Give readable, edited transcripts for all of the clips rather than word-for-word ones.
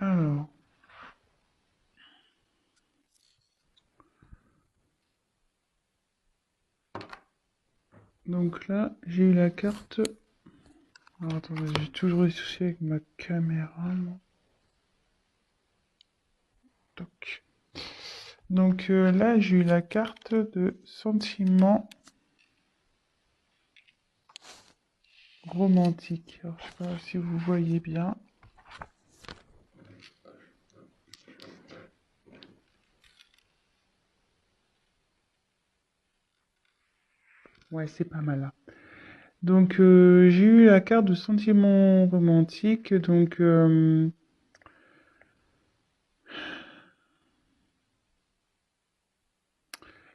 Alors, donc là, j'ai eu la carte. Alors, attendez, j'ai toujours eu souci avec ma caméra, moi. Toc. Donc là, j'ai eu la carte de sentiment romantique. Alors, je sais pas si vous voyez bien. Ouais, c'est pas mal là. Donc, j'ai eu la carte de sentiment romantique. Donc,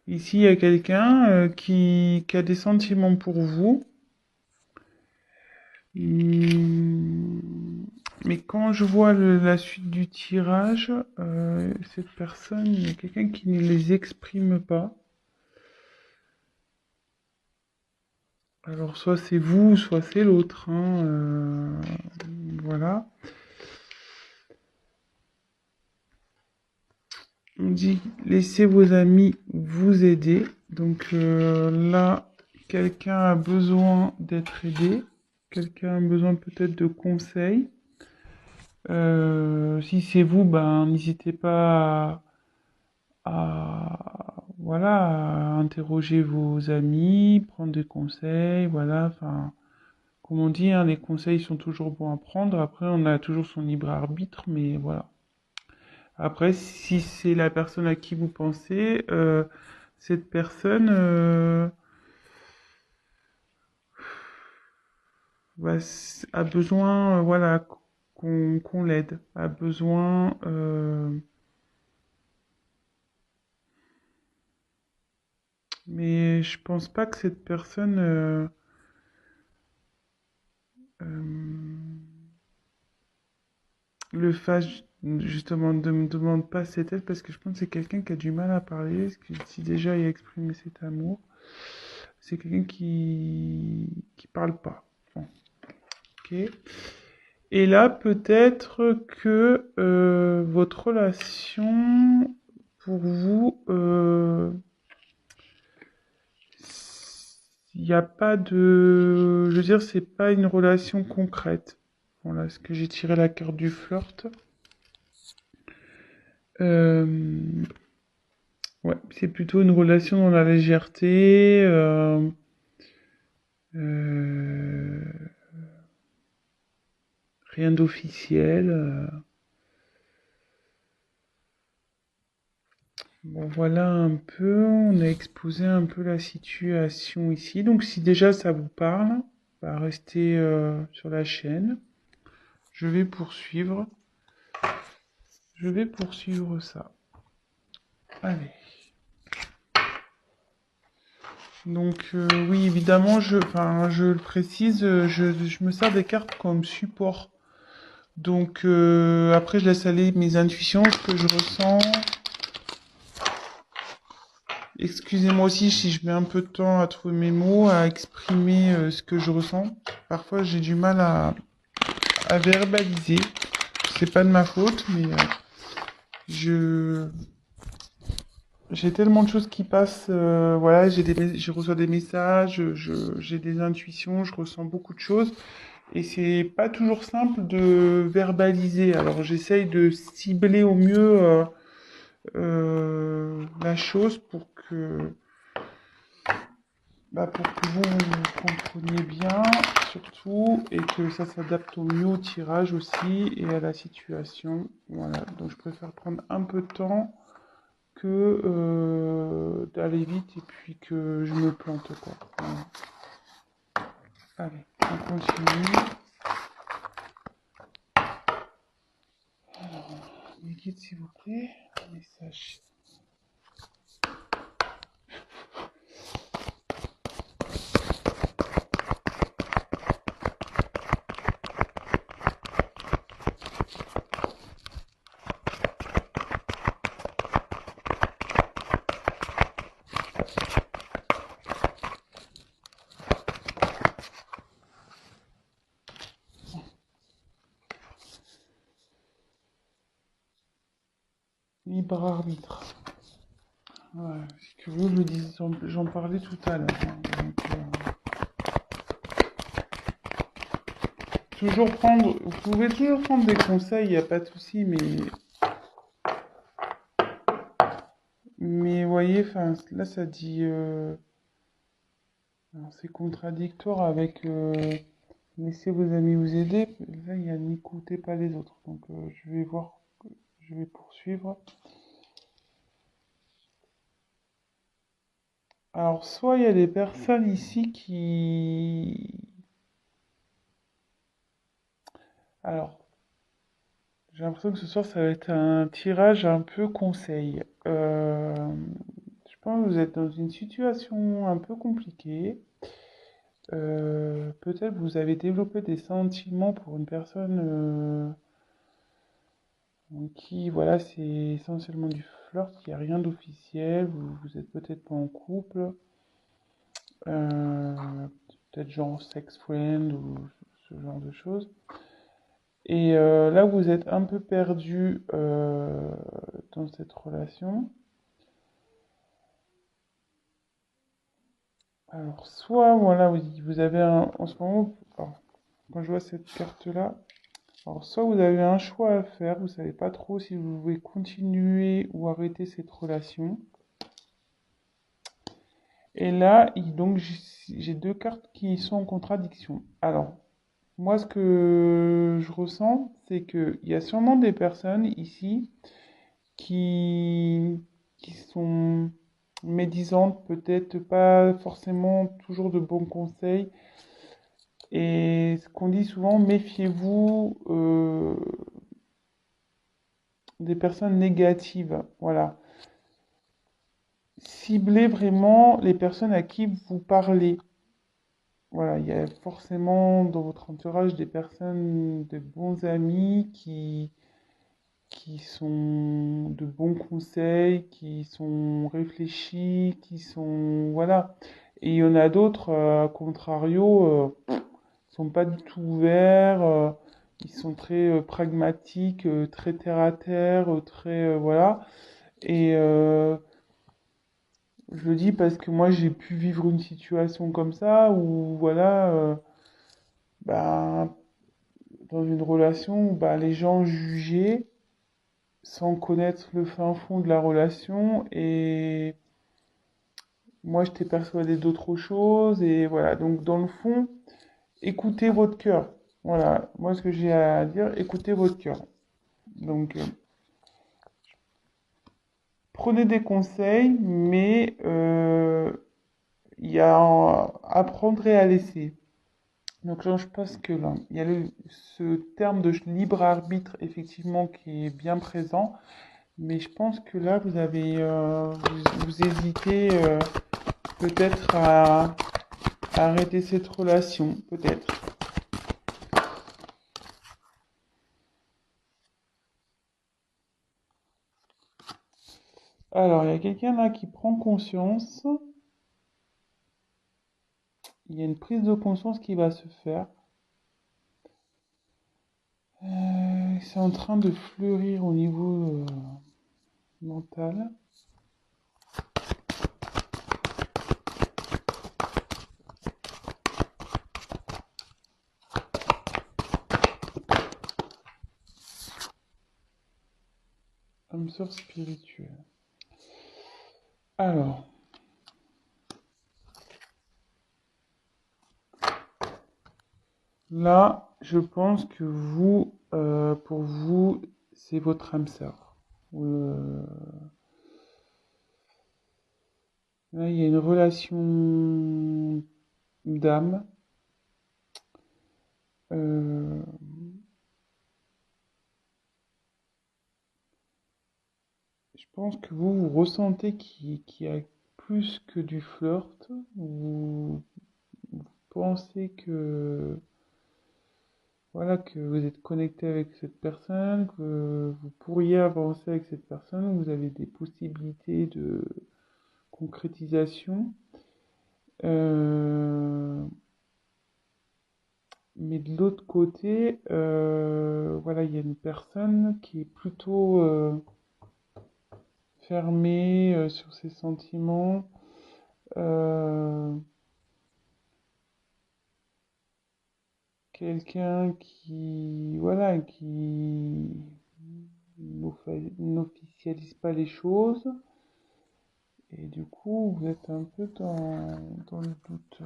ici, il y a quelqu'un qui a des sentiments pour vous. Mais quand je vois la suite du tirage, cette personne, il y a quelqu'un qui ne les exprime pas. Alors, soit c'est vous, soit c'est l'autre, hein, voilà. On me dit, laissez vos amis vous aider. Donc là, quelqu'un a besoin d'être aidé. Quelqu'un a besoin peut-être de conseils. Si c'est vous, ben, n'hésitez pas voilà, à interroger vos amis, prendre des conseils, voilà, enfin, comme on dit, hein, les conseils sont toujours bons à prendre. Après, on a toujours son libre arbitre, mais voilà. Après, si c'est la personne à qui vous pensez, cette personne a besoin, voilà, qu'on l'aide, a besoin, mais je pense pas que cette personne euh, le fasse. Justement, ne me demande pas cette aide parce que je pense que c'est quelqu'un qui a du mal à parler, parce que si déjà il a exprimé cet amour, c'est quelqu'un qui parle pas. Bon, ok. Et là, peut-être que votre relation, pour vous, il n'y a pas de... Je veux dire, c'est pas une relation concrète. Voilà, est-ce que j'ai tiré la carte du flirt? Euh, ouais, c'est plutôt une relation dans la légèreté. Euh, rien d'officiel. Bon, voilà un peu, on a exposé un peu la situation ici. Donc si déjà ça vous parle, bah, restez sur la chaîne. Je vais poursuivre. Je vais poursuivre ça. Allez. Donc oui, évidemment, je le précise, je me sers des cartes comme support. Donc après, je laisse aller mes intuitions, ce que je ressens. Excusez-moi aussi si je mets un peu de temps à trouver mes mots, à exprimer ce que je ressens. Parfois, j'ai du mal à verbaliser. C'est pas de ma faute, mais je j'ai tellement de choses qui passent. Voilà, je reçois des messages, j'ai des intuitions, je ressens beaucoup de choses, et c'est pas toujours simple de verbaliser. Alors, j'essaye de cibler au mieux la chose pour que vous compreniez bien, surtout, et que ça s'adapte au mieux au tirage aussi et à la situation. Voilà, donc je préfère prendre un peu de temps que d'aller vite et puis que je me plante, quoi. Voilà. Allez, on continue. Les guides, s'il vous plaît. Message. libre arbitre. Ouais, si tu veux, je dis, j'en parlais tout à l'heure, hein. Donc, vous pouvez toujours prendre des conseils, il n'y a pas de souci, mais voyez, enfin, là, ça dit, alors, c'est contradictoire avec laissez vos amis vous aider. Là, il y a n'écoutez pas les autres. Donc, je vais voir, je vais poursuivre. Alors, soit il y a des personnes ici qui... Alors, j'ai l'impression que ce soir, ça va être un tirage un peu conseil. Je pense que vous êtes dans une situation un peu compliquée. Peut-être vous avez développé des sentiments pour une personne qui, voilà, c'est essentiellement du flirt, il n'y a rien d'officiel, vous êtes peut-être pas en couple, peut-être genre sex friend ou ce genre de choses. Et là, vous êtes un peu perdu dans cette relation. Alors, soit, voilà, vous avez en ce moment, alors, quand je vois cette carte-là, alors soit vous avez un choix à faire, vous savez pas trop si vous voulez continuer ou arrêter cette relation. Et là, donc, j'ai deux cartes qui sont en contradiction. Alors, moi, ce que je ressens, c'est qu'il y a sûrement des personnes ici qui, qui sont médisantes, peut-être pas forcément toujours de bons conseils. Et ce qu'on dit souvent, méfiez-vous des personnes négatives. Voilà. Ciblez vraiment les personnes à qui vous parlez. Voilà, il y a forcément dans votre entourage des personnes, de bons amis qui sont de bons conseils, qui sont réfléchis, qui sont... Voilà. Et il y en a d'autres, à contrario, sont pas du tout ouverts, ils sont très pragmatiques, très terre à terre, très... voilà. Et je le dis parce que moi j'ai pu vivre une situation comme ça où voilà, bah, dans une relation où bah, les gens jugeaient sans connaître le fin fond de la relation et moi j'étais persuadée d'autre chose et voilà. Donc dans le fond, écoutez votre cœur. Voilà, moi ce que j'ai à dire, écoutez votre cœur. Donc prenez des conseils, mais il y a apprendre et à laisser. Donc là, je pense que là, il y a ce terme de libre arbitre effectivement qui est bien présent, mais je pense que là, vous avez, vous hésitez peut-être à arrêter cette relation, peut-être. Alors, il y a quelqu'un là qui prend conscience, il y a une prise de conscience qui va se faire. C'est en train de fleurir au niveau mental. Âme sœur spirituelle. Alors, là, je pense que vous, pour vous, c'est votre âme sœur. Là, il y a une relation d'âme. Euh, je pense que vous ressentez qu'il y a plus que du flirt. Vous pensez que voilà, que vous êtes connecté avec cette personne, que vous pourriez avancer avec cette personne, vous avez des possibilités de concrétisation. Euh, mais de l'autre côté, voilà, il y a une personne qui est plutôt fermé sur ses sentiments. Quelqu'un qui, voilà, qui n'officialise pas les choses. Et du coup, vous êtes un peu dans le doute.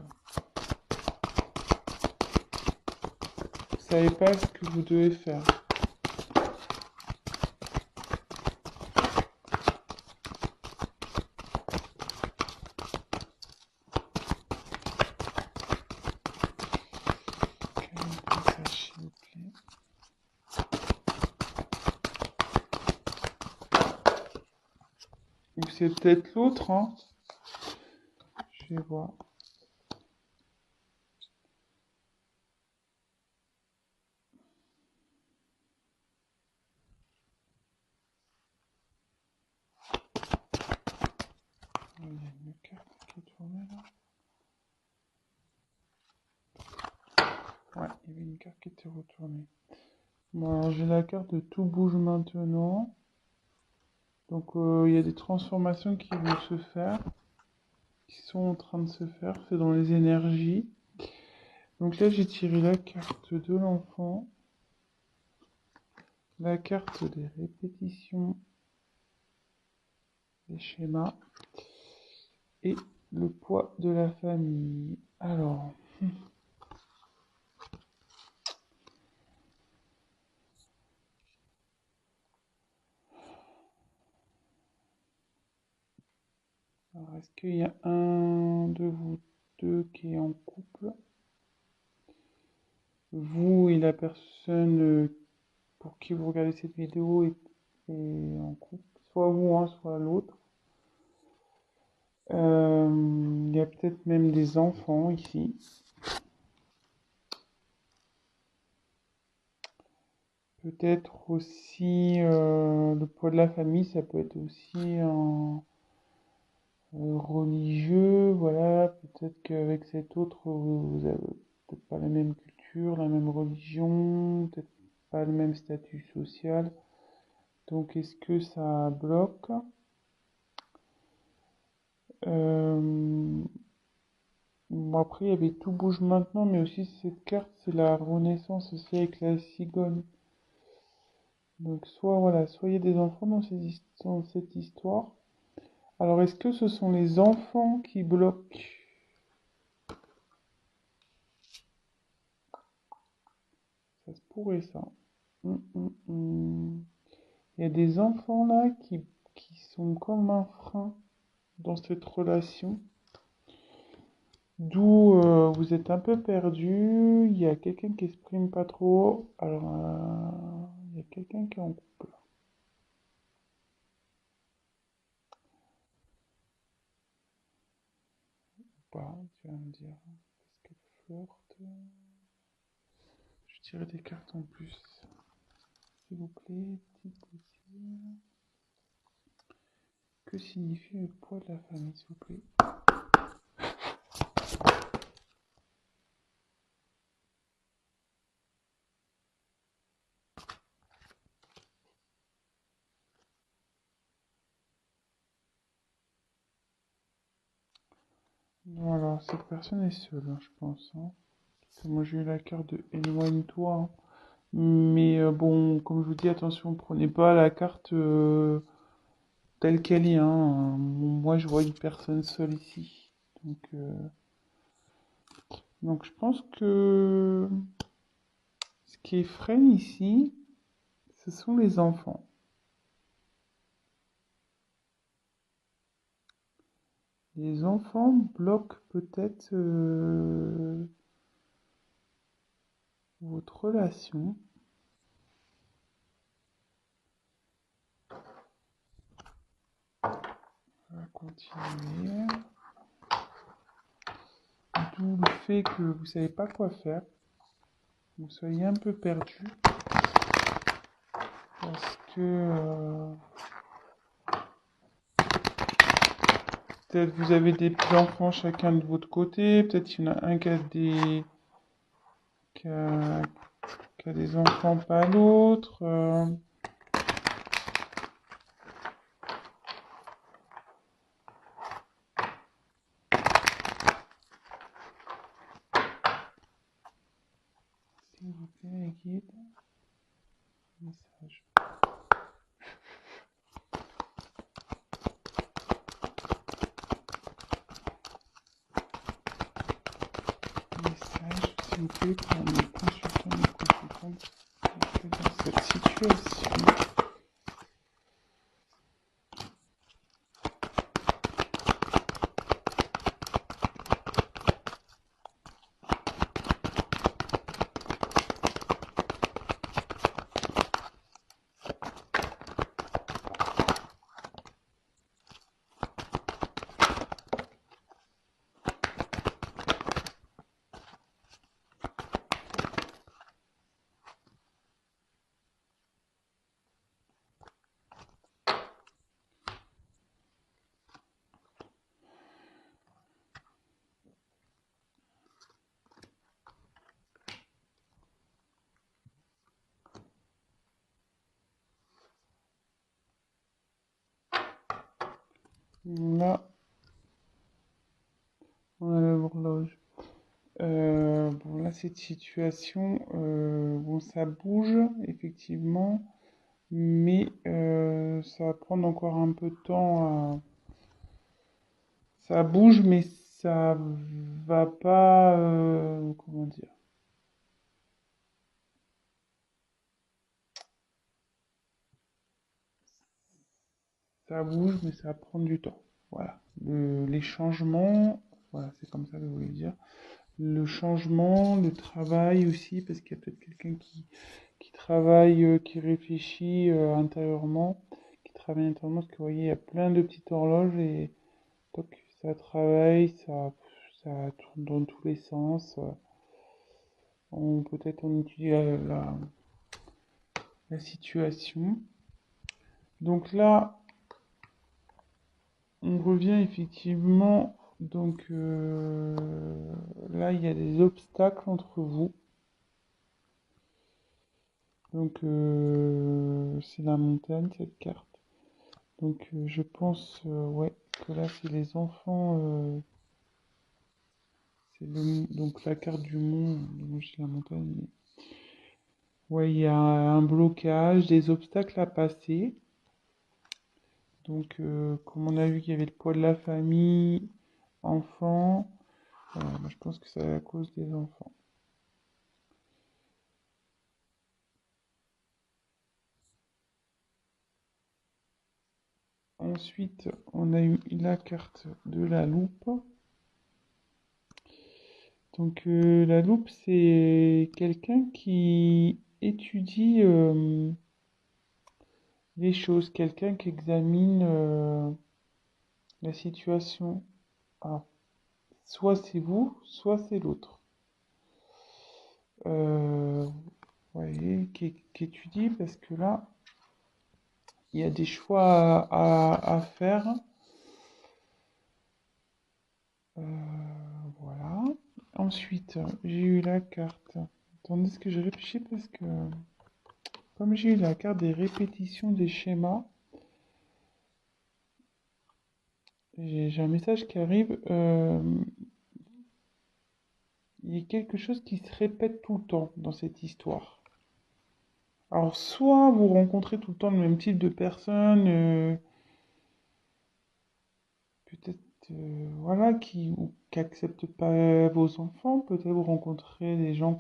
Vous savez pas ce que vous devez faire. Quel message, s'il vous plaît. Ou c'est peut-être l'autre, hein. Je vais voir. Il y a une carte qui est tournée là. Ouais, il y avait une carte qui était retournée. Bon, alors j'ai la carte de tout bouge maintenant. Donc il y a des transformations qui vont se faire, qui sont en train de se faire, c'est dans les énergies. Donc là j'ai tiré la carte de l'enfant, la carte des répétitions, des schémas, et le poids de la famille. Alors, est-ce qu'il y a un de vous deux qui est en couple? Vous et la personne pour qui vous regardez cette vidéo est en couple, soit vous, hein, soit l'autre. Il y a peut-être même des enfants ici. Peut-être aussi le poids de la famille, ça peut être aussi un religieux, voilà. Peut-être qu'avec cet autre, vous avez peut-être pas la même culture, la même religion, peut-être pas le même statut social. Donc est-ce que ça bloque? Bon, après, il y avait tout bouge maintenant, mais aussi cette carte, c'est la renaissance aussi avec la cigogne. Donc soit voilà, soit il y a des enfants dans cette histoire. Alors est-ce que ce sont les enfants qui bloquent? Ça se pourrait ça. Il y a des enfants là qui sont comme un frein dans cette relation. D'où vous êtes un peu perdu. Il y a quelqu'un qui exprime pas trop. Alors il y a quelqu'un qui est en couple. Pas, tu vas me dire. Est-ce qu'elle flirte? Je tirer des cartes en plus. S'il vous plaît, petite possible. Que signifie le poids de la famille, s'il vous plaît? Non, alors cette personne est seule, hein, je pense. Hein. Moi j'ai eu la carte de éloigne-toi. Hein. Mais bon, comme je vous dis, attention, prenez pas la carte telle qu'elle est. Hein. Moi je vois une personne seule ici. Donc je pense que ce qui freine ici, ce sont les enfants. Les enfants bloquent peut-être votre relation. On va continuer. D'où le fait que vous savez pas quoi faire. Vous soyez un peu perdu. Parce que peut-être vous avez des enfants chacun de votre côté. Peut-être il y en a un qui a des enfants, pas l'autre. S'il vous plaît, guide. Message. Message, s'il vous plaît, pour mes consultants, mes consultantes, dans cette situation. Là, on a l'horloge. Bon, là, cette situation, bon, ça bouge, effectivement, mais ça va prendre encore un peu de temps. Ça bouge, mais ça va pas, comment dire, ça bouge, mais ça va prendre du temps. Voilà. Les changements, voilà, c'est comme ça que je voulais dire. Le changement, le travail aussi, parce qu'il y a peut-être quelqu'un qui travaille, qui réfléchit intérieurement, qui travaille intérieurement, parce que vous voyez, il y a plein de petites horloges et donc ça travaille, ça tourne dans tous les sens. Peut-être on étudie la situation. Donc là, on revient effectivement. Donc là, il y a des obstacles entre vous. Donc c'est la montagne, cette carte. Donc je pense ouais, que là, c'est les enfants. Donc la carte du mont. Donc j'ai la montagne. Ouais, il y a un blocage, des obstacles à passer. Donc, comme on a vu qu'il y avait le poids de la famille, enfants, moi, je pense que c'est à cause des enfants. Ensuite, on a eu la carte de la loupe. Donc, la loupe, c'est quelqu'un qui étudie les choses, quelqu'un qui examine la situation. Alors, soit c'est vous, soit c'est l'autre. Vous voyez, qui étudie parce que là, il y a des choix à faire. Voilà. Ensuite, j'ai eu la carte. Attendez ce que je réfléchis parce que comme j'ai eu la carte des répétitions des schémas, j'ai un message qui arrive. Il y a quelque chose qui se répète tout le temps dans cette histoire. Alors, soit vous rencontrez tout le temps le même type de personne, peut-être voilà, qui acceptent pas vos enfants, peut-être vous rencontrez des gens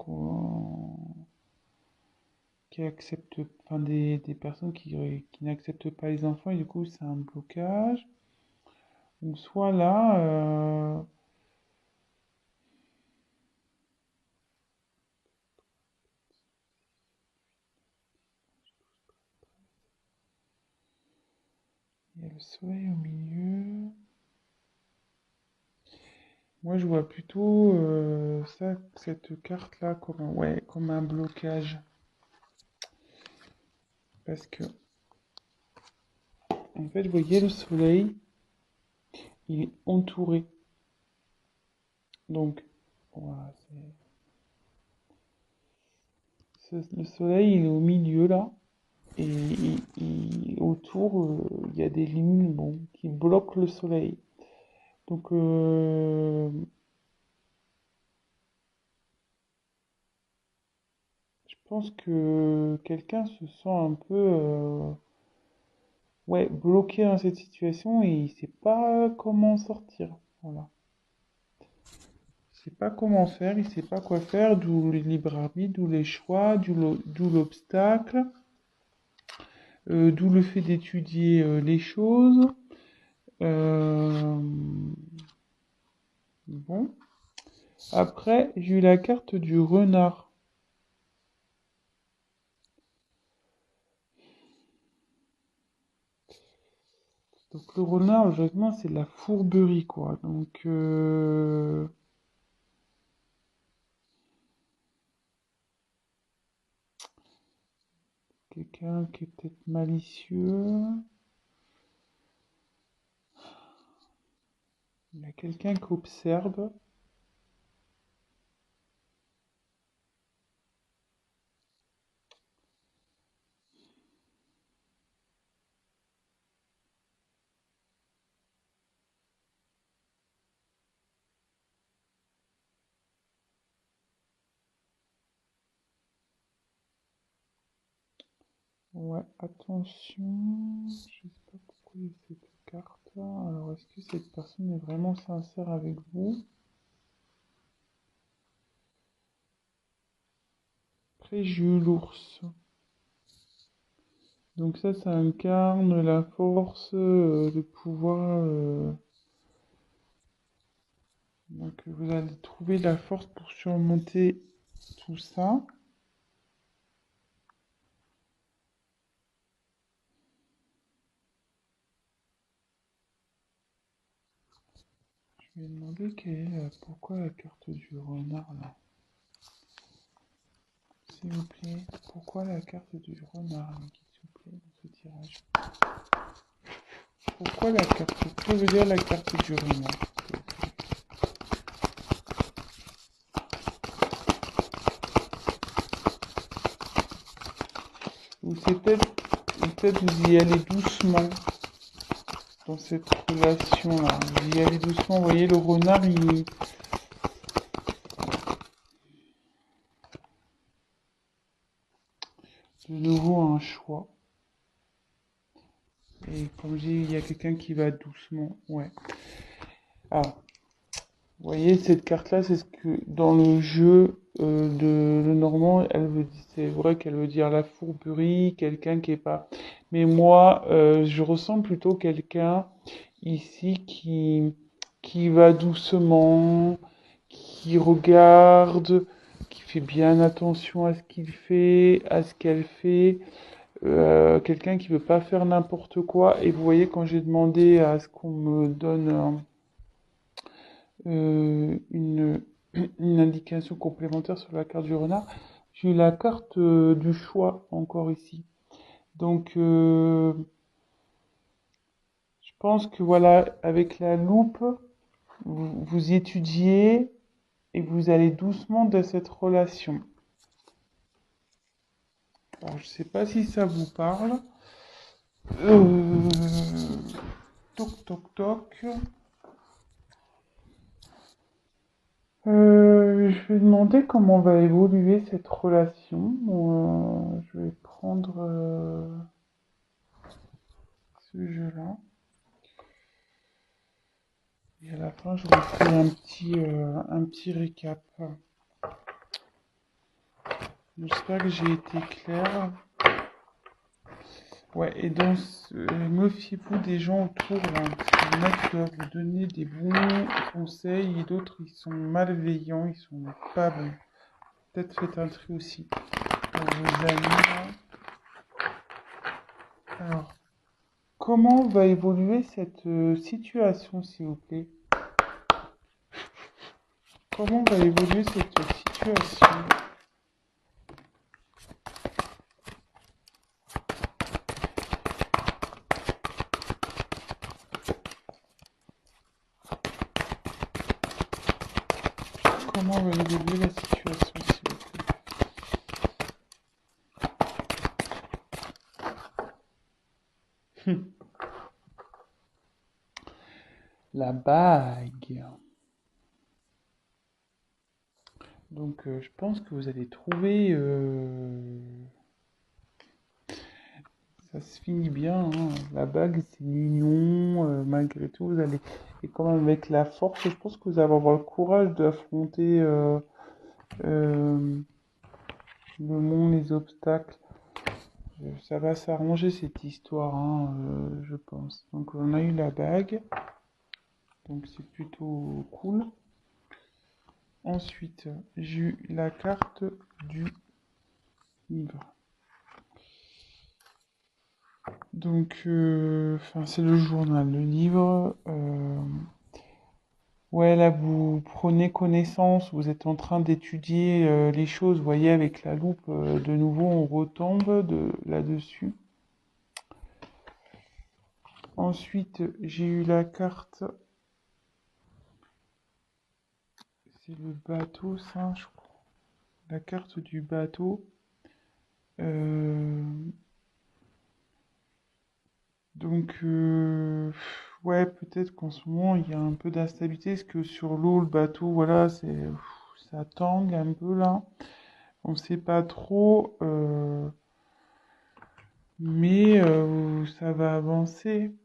qui acceptent, enfin des personnes qui n'acceptent pas les enfants et du coup c'est un blocage. Donc soit là, il y a le soleil au milieu. Moi je vois plutôt ça, cette carte-là comme ouais, comme un blocage. Parce que en fait, vous voyez le soleil, il est entouré. Donc voilà, le soleil il est au milieu là. Et, autour, il y a des lignes bon, qui bloquent le soleil. Donc, Je pense que quelqu'un se sent un peu ouais, bloqué dans cette situation et il sait pas comment sortir. Voilà. Il sait pas comment faire, il sait pas quoi faire, d'où le libre arbitre, d'où les choix, d'où l'obstacle, d'où le fait d'étudier les choses. Euh, bon. Après, j'ai eu la carte du renard. Donc le renard, logiquement, c'est de la fourberie, quoi. Donc, quelqu'un qui est peut-être malicieux. Il y a quelqu'un qui observe. Ouais, attention. Je sais pas pourquoi il y a cette carte. Alors, est-ce que cette personne est vraiment sincère avec vous? Après, j'ai eu l'ours. Donc ça incarne la force, le pouvoir. Donc vous allez trouver la force pour surmonter tout ça. Je vais demander pourquoi la carte du renard là. S'il vous plaît, pourquoi la carte du renard, s'il vous plaît, dans ce tirage? Pourquoi la carte? Que veut dire la carte du renard? Ou c'est peut-être vous y allez doucement dans cette relation-là. Vous y allez doucement. Vous voyez, le renard, il de nouveau un choix. Et comme je dis, il y a quelqu'un qui va doucement. Ouais. Alors, vous voyez, cette carte-là, c'est ce que dans le jeu de Normand, c'est vrai qu'elle veut dire la fourberie, quelqu'un qui est pas. Mais moi, je ressens plutôt quelqu'un ici qui va doucement, qui regarde, qui fait bien attention à ce qu'il fait, à ce qu'elle fait. Quelqu'un qui veut pas faire n'importe quoi. Et vous voyez, quand j'ai demandé à ce qu'on me donne une, une indication complémentaire sur la carte du renard, j'ai eu la carte du choix encore ici. Donc, je pense que voilà, avec la loupe, vous étudiez et vous allez doucement dans cette relation. Alors, je sais pas si ça vous parle. Euh, toc toc toc. Je vais demander comment va évoluer cette relation. Je vais prendre ce jeu-là. Et à la fin, je vous ferai un petit récap. J'espère que j'ai été clair. Ouais, et donc, méfiez-vous des gens autour, là, parce qu'il y en a qui doivent vous donner des bons conseils et d'autres, ils sont malveillants, ils sont pas bons. Peut-être faites un tri aussi pour vos amis, là. Alors, comment va évoluer cette situation, s'il vous plaît? Comment va évoluer cette situation? Comment va évoluer la situation, s'il vous plaît? La bague. Donc je pense que vous allez trouver... ça se finit bien, hein. La bague, c'est mignon, malgré tout, vous allez... Et quand même avec la force, je pense que vous allez avoir le courage d'affronter euh, le monde, les obstacles. Ça va s'arranger cette histoire, hein, je pense. Donc on a eu la bague, donc c'est plutôt cool. Ensuite, j'ai eu la carte du livre. Donc, c'est le journal, le livre. Ouais, là, vous prenez connaissance, vous êtes en train d'étudier les choses, vous voyez, avec la loupe, de nouveau, on retombe là-dessus. Ensuite, j'ai eu la carte, c'est le bateau, ça, je crois. La carte du bateau. Euh, donc, ouais, peut-être qu'en ce moment, il y a un peu d'instabilité, parce que sur l'eau, le bateau, voilà, ça tangue un peu là. On ne sait pas trop, mais ça va avancer.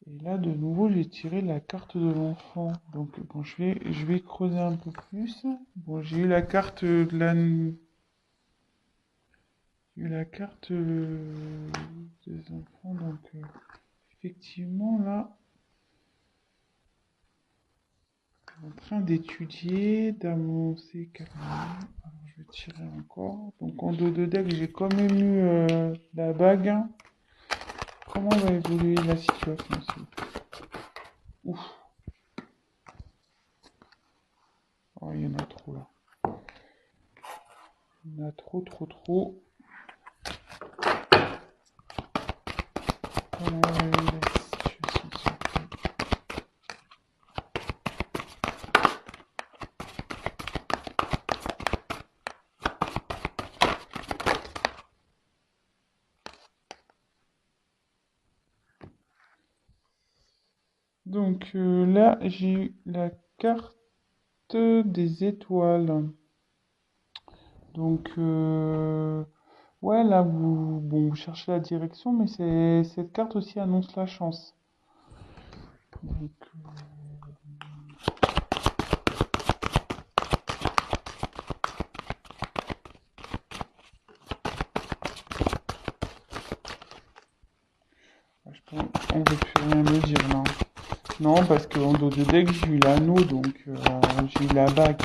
Et là, de nouveau, j'ai tiré la carte de l'enfant. Donc, bon, je vais creuser un peu plus. Bon, j'ai eu la carte des enfants. Donc, effectivement, là, en train d'étudier, d'avancer calmement. Alors, je vais tirer encore. Donc, en dos de deck, j'ai quand même eu la bague. Comment va évoluer la situation, s'il vous plaît? Ouf, oh, il y en a trop là. Il y en a trop, trop, trop. Comment va évoluer la situation, s'il vous plaît? Donc là, j'ai eu la carte des étoiles. Donc, ouais, là, vous cherchez la direction, mais cette carte aussi annonce la chance. Donc, je pense, on ne veut plus rien me dire là. Non, parce qu'en dos de deck, j'ai eu l'anneau, donc j'ai eu la bague.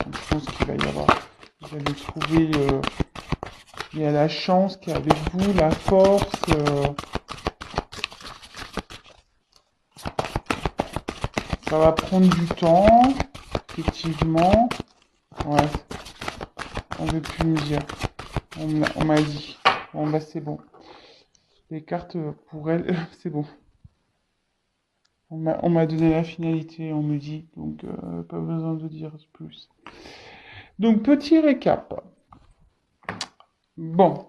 Donc, je pense qu'il va y avoir. Vous allez trouver. Il y a la chance qui est avec vous, la force. Ça va prendre du temps, effectivement. Ouais, on veut plus me dire. On m'a dit. Bon, bah c'est bon. Les cartes, pour elle, c'est bon. On m'a donné la finalité, on me dit. Donc, pas besoin de dire plus. Donc, petit récap. Bon.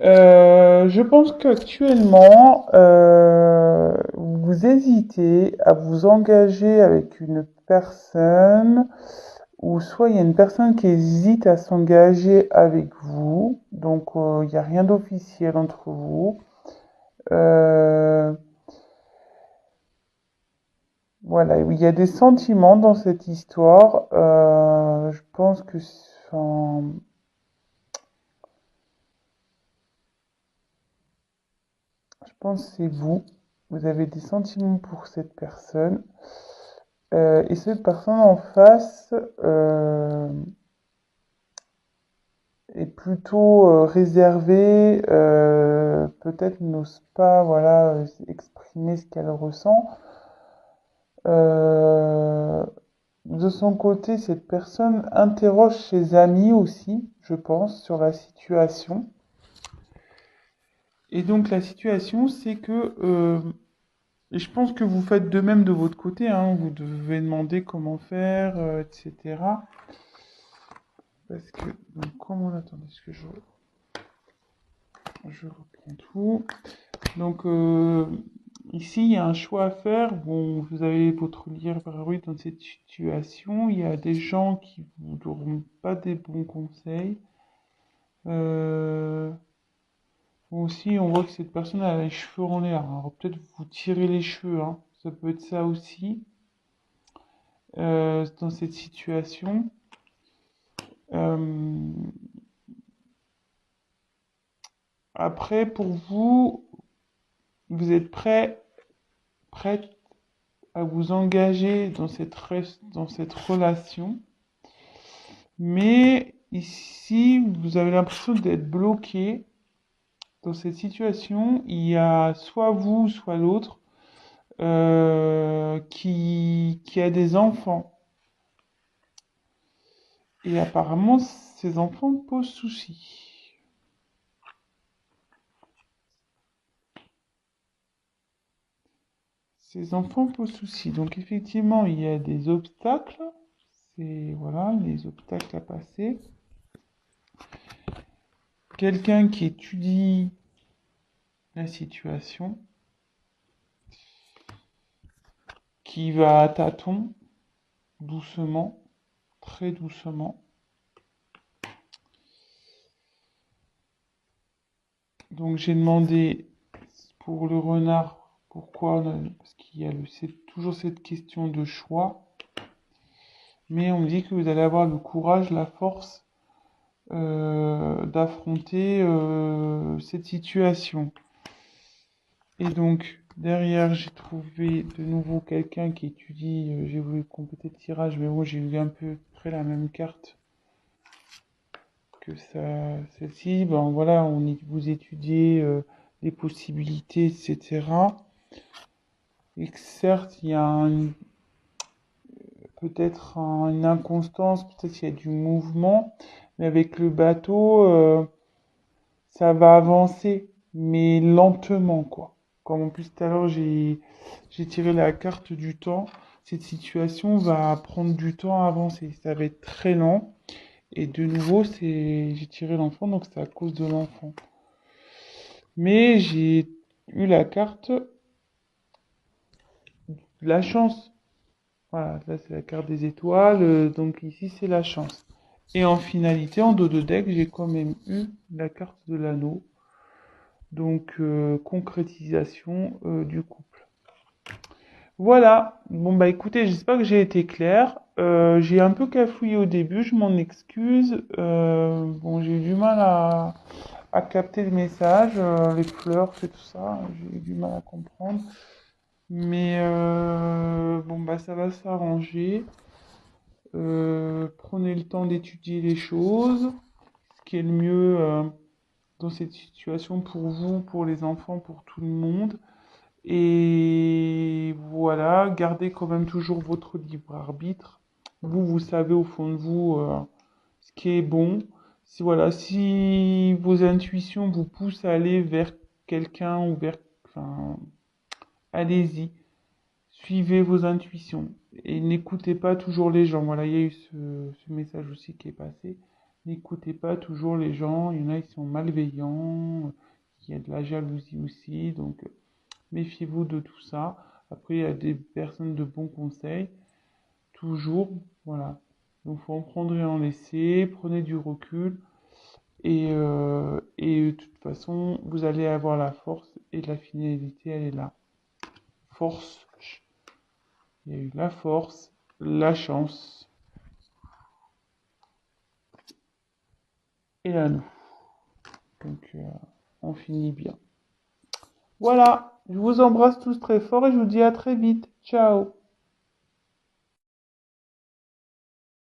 Je pense qu'actuellement, vous hésitez à vous engager avec une personne, ou soit il y a une personne qui hésite à s'engager avec vous, donc il n'y a rien d'officiel entre vous. Euh, voilà, il y a des sentiments dans cette histoire. Je pense que, enfin, je pense que c'est vous. Vous avez des sentiments pour cette personne. Et cette personne en face est plutôt réservée, peut-être n'ose pas, voilà, exprimer ce qu'elle ressent. Euh, de son côté, cette personne interroge ses amis aussi, je pense, sur la situation. Et donc la situation, c'est que, et je pense que vous faites de même de votre côté, hein, vous devez demander comment faire, etc. Parce que, donc, comment on attendait, est-ce que je reprends tout. Donc, Ici, il y a un choix à faire. Bon, vous avez votre libre arbitre dans cette situation. Il y a des gens qui vous donneront pas des bons conseils. Euh, Aussi, on voit que cette personne a les cheveux en l'air. Alors peut-être vous tirez les cheveux, hein. Ça peut être ça aussi dans cette situation. Euh, Après, pour vous, vous êtes prête à vous engager dans cette relation, mais ici, vous avez l'impression d'être bloqué dans cette situation. Il y a soit vous, soit l'autre qui a des enfants. Et apparemment, ces enfants posent souci. Ces enfants posent souci. Donc effectivement, il y a des obstacles. C'est voilà, les obstacles à passer. Quelqu'un qui étudie la situation, qui va à tâtons, doucement, très doucement. Donc j'ai demandé pour le renard pourquoi, parce qu'il y a toujours cette question de choix. Mais on me dit que vous allez avoir le courage, la force d'affronter cette situation. Et donc, derrière, j'ai trouvé de nouveau quelqu'un qui étudie. J'ai voulu compléter le tirage, mais bon, j'ai eu un peu près la même carte que ça, celle-ci. Ben voilà, vous étudiez les possibilités, etc. Et que certes, il y a peut-être une inconstance, peut-être qu'il y a du mouvement, mais avec le bateau, ça va avancer, mais lentement, quoi. Comme en plus tout à l'heure, j'ai tiré la carte du temps. Cette situation va prendre du temps à avancer. Ça va être très lent. Et de nouveau, j'ai tiré l'enfant, donc c'est à cause de l'enfant. Mais j'ai eu la carte de la chance. Voilà, là c'est la carte des étoiles, donc ici c'est la chance. Et en finalité, en dos de deck, j'ai quand même eu la carte de l'anneau. Donc concrétisation du couple. Voilà, bon bah écoutez, j'espère que j'ai été clair. J'ai un peu cafouillé au début, je m'en excuse. Bon, j'ai eu du mal à capter le message, les fleurs, c'est tout ça, j'ai eu du mal à comprendre. Mais bon bah ça va s'arranger. Prenez le temps d'étudier les choses, ce qui est le mieux dans cette situation pour vous, pour les enfants, pour tout le monde. Et voilà, gardez quand même toujours votre libre arbitre. Vous savez au fond de vous ce qui est bon. Si voilà, si vos intuitions vous poussent à aller vers quelqu'un ou vers, enfin, allez-y, suivez vos intuitions et n'écoutez pas toujours les gens. Voilà, il y a eu ce message aussi qui est passé. N'écoutez pas toujours les gens. Il y en a qui sont malveillants. Il y a de la jalousie aussi, donc méfiez-vous de tout ça. Après, il y a des personnes de bons conseils, toujours, voilà. Donc, faut en prendre et en laisser, prenez du recul, et de toute façon, vous allez avoir la force, et la finalité, elle est là. Force, il y a eu la force, la chance, et l'anneau. Donc, on finit bien. Voilà, je vous embrasse tous très fort, et je vous dis à très vite. Ciao!